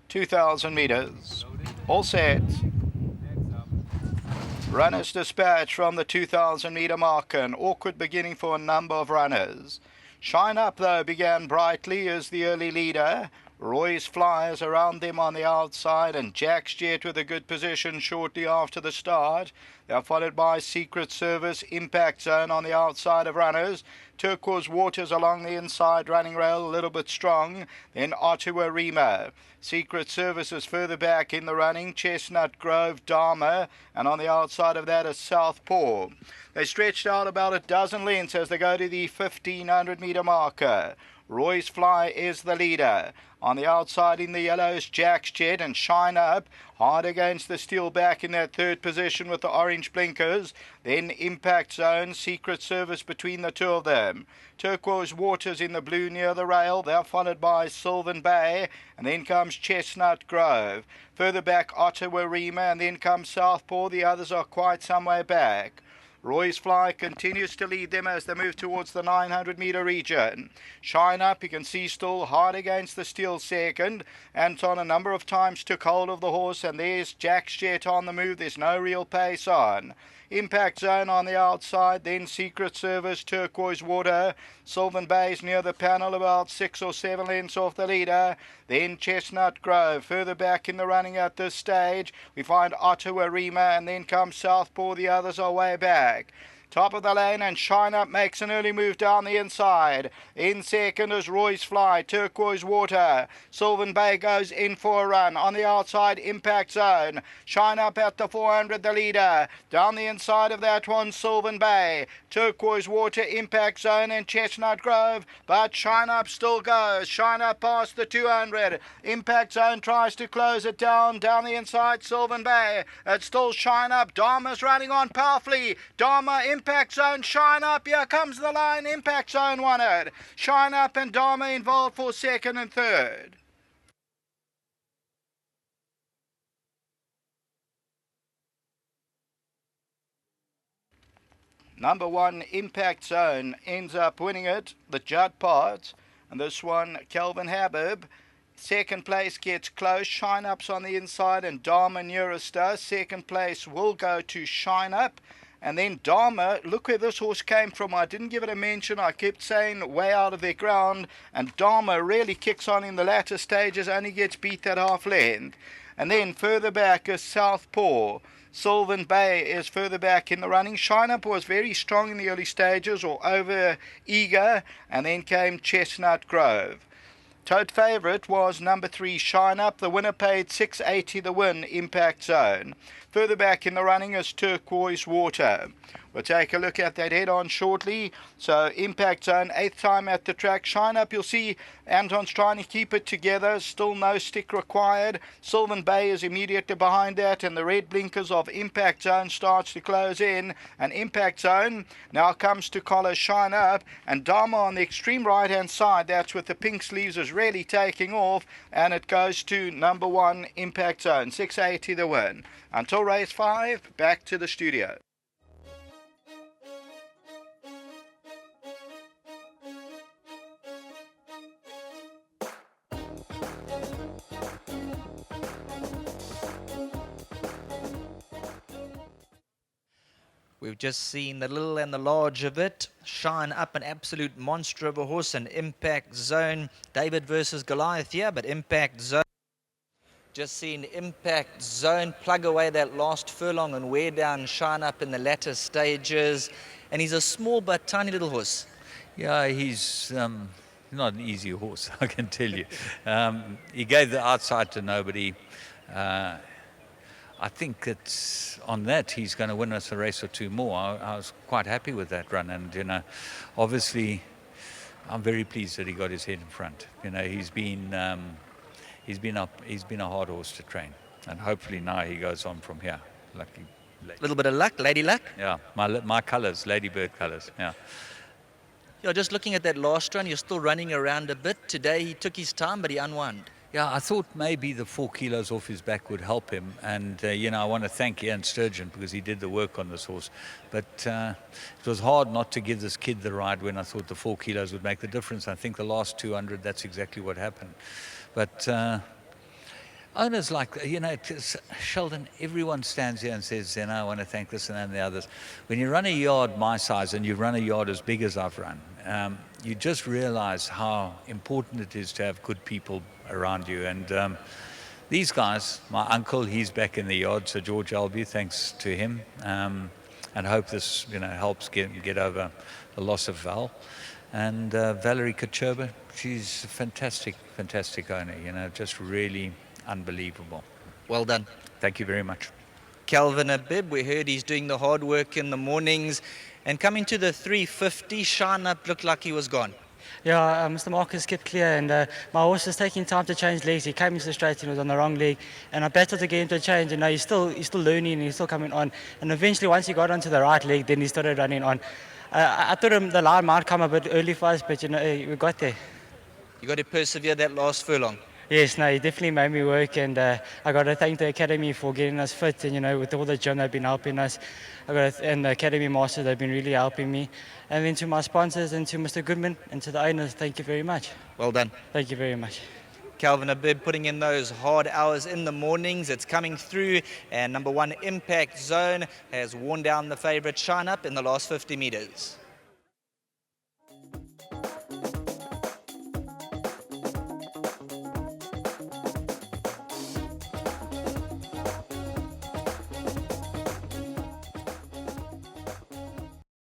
2,000 meters. All set. Runners dispatched from the 2,000 meter marker. An awkward beginning for a number of runners. Shine Up, though, began brightly as the early leader. Roy's Flyers around them on the outside, and Jack's Jet with a good position shortly after the start. They're followed by Secret Service, Impact Zone on the outside of runners. Turquoise Waters along the inside running rail, a little bit strong. Then Ottawa Remo. Secret Service is further back in the running. Chestnut Grove, Dharma, and on the outside of that is Southpaw. They stretched out about a dozen lengths as they go to the 1,500 meter marker. Roy's Fly is the leader. On the outside in the yellows, Jack's Jet and Shine Up. Hard against the steel back in that third position with the orange blinkers. Then Impact Zone, Secret Service between the two of them. Turquoise Waters in the blue near the rail. They're followed by Sylvan Bay. And then comes Chestnut Grove. Further back, Ottawa Rema. And then comes Southpaw. The others are quite some way back. Roy's Fly continues to lead them as they move towards the 900 meter region. Shine Up, you can see still hard against the steel second. Anton a number of times took hold of the horse, and there's Jack's Jet on the move. There's no real pace on. Impact Zone on the outside, then Secret Service, Turquoise Water. Sylvan Bay's near the panel, about 6 or 7 lengths off the leader. Then Chestnut Grove. Further back in the running at this stage, we find Ottawa Rema, and then comes Southpaw. The others are way back. Top of the lane, and Shine Up makes an early move down the inside. In second is Roy's Fly, Turquoise Water. Sylvan Bay goes in for a run. On the outside, Impact Zone. Shine Up at the 400, the leader. Down the inside of that one, Sylvan Bay. Turquoise Water, Impact Zone, and Chestnut Grove. But Shine Up still goes. Shine Up past the 200. Impact Zone tries to close it down. Down the inside, Sylvan Bay. It's still Shine Up. Dharma's running on powerfully. Dharma, Impact Zone, Shine Up. Here comes the line. Impact Zone won it. Shine Up and Dharma involved for second and third. Number 1, Impact Zone, ends up winning it. The Judd Parts. And this one, Kelvin Habib. Second place gets close. Shine Up's on the inside, and Dharma nearest us. Second place will go to Shine Up. And then Dharma, look where this horse came from. I didn't give it a mention. I kept saying way out of their ground. And Dharma really kicks on in the latter stages, only gets beat that half length. And then further back is Southpaw. Sylvan Bay is further back in the running. Shine Up was very strong in the early stages, or over eager. And then came Chestnut Grove. Tote favourite was number 3, Shine Up. The winner paid $6.80 the win, Impact Zone. Further back in the running is Turquoise Water. We'll take a look at that head-on shortly. So Impact Zone, 8th time at the track. Shine Up, you'll see Anton's trying to keep it together. Still no stick required. Sylvan Bay is immediately behind that, and the red blinkers of Impact Zone starts to close in. And Impact Zone now comes to collar Shine Up. And Dharma on the extreme right-hand side, that's with the pink sleeves, is really taking off. And it goes to number 1, Impact Zone. $6.80 the win. Until race 5, back to the studio. We've just seen the little and the large of it. Shine Up, an absolute monster of a horse, and Impact Zone. David versus Goliath here, but Impact Zone. Just seen Impact Zone plug away that last furlong and wear down Shine Up in the latter stages. And he's a small but tiny little horse. Yeah, he's not an easy horse, I can tell you. He gave the outside to nobody. I think it's on that he's going to win us a race or two more. I was quite happy with that run, and obviously, I'm very pleased that he got his head in front. He's been a hard horse to train, and hopefully now he goes on from here. Lucky. A little bit of luck, lady luck. Yeah, my colours, ladybird colours. Yeah. Yeah, just looking at that last run, you're still running around a bit. Today he took his time, but he unwound. Yeah, I thought maybe the 4 kilos off his back would help him. And, I want to thank Ian Sturgeon because he did the work on this horse. But it was hard not to give this kid the ride when I thought the 4 kilos would make the difference. I think the last 200, that's exactly what happened. But Owners like, Sheldon, everyone stands here and says, I want to thank this and that and the others. When you run a yard my size and you run a yard as big as I've run, you just realize how important it is to have good people around you. And these guys, my uncle, he's back in the yard, Sir George Albee, thanks to him. And I hope this, helps get over the loss of Val. And Valerie Kacherba, she's a fantastic owner, just really unbelievable. Well done. Thank you very much. Calvin Abib, we heard he's doing the hard work in the mornings. And coming to the 350, Shine Up looked like he was gone. Yeah, Mr. Marcus kept clear, and my horse was taking time to change legs. He came into the straight and he was on the wrong leg, and I battled to get him to change. And he's still learning, and he's still coming on. And eventually, once he got onto the right leg, then he started running on. I thought the line might come a bit early for us, but we got there. You got to persevere that last furlong. Yes, no, he definitely made me work, and I got to thank the Academy for getting us fit, and with all the gym they've been helping us, and the Academy Masters, they've been really helping me. And then to my sponsors and to Mr. Goodman and to the owners, thank you very much. Well done. Thank you very much. Calvin Abib putting in those hard hours in the mornings. It's coming through, and number 1 Impact Zone has worn down the favourite Shine Up in the last 50 metres.